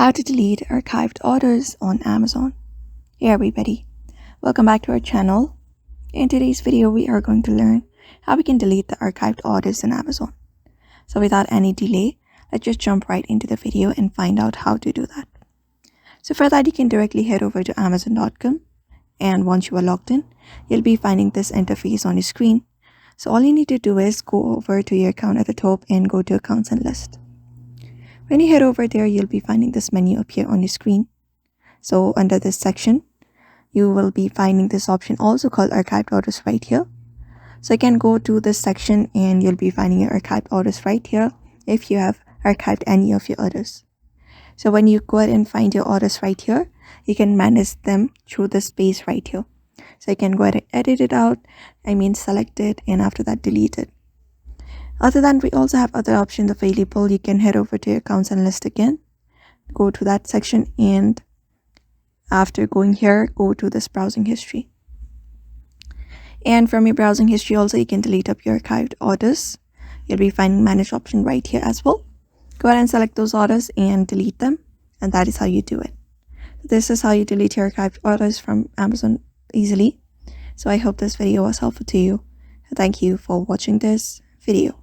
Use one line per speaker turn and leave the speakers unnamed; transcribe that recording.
How to delete archived orders on Amazon. Hey everybody, welcome back to our channel. In today's video, we are going to learn how we can delete the archived orders in Amazon. So without any delay, let's just jump right into the video and find out how to do that. So for that, you can directly head over to Amazon.com, and once you are logged in, you'll be finding this interface on your screen. So all you need to do is go over to your account at the top and go to Accounts and List. When you head over there, you'll be finding this menu appear on your screen. So under this section, you will be finding this option also called archived orders right here. So you can go to this section and you'll be finding your archived orders right here if you have archived any of your orders. So when you go ahead and find your orders right here, you can manage them through this space right here. So you can go ahead and edit it out, select it, and after that delete it. Other than, we also have other options available. You can head over to your Accounts and List again, go to that section, and after going here, go to this browsing history. And from your browsing history also, you can delete up your archived orders. You'll be finding manage option right here as well. Go ahead and select those orders and delete them, and that is how you do it. This is how you delete your archived orders from Amazon easily. So I hope this video was helpful to you. Thank you for watching this video.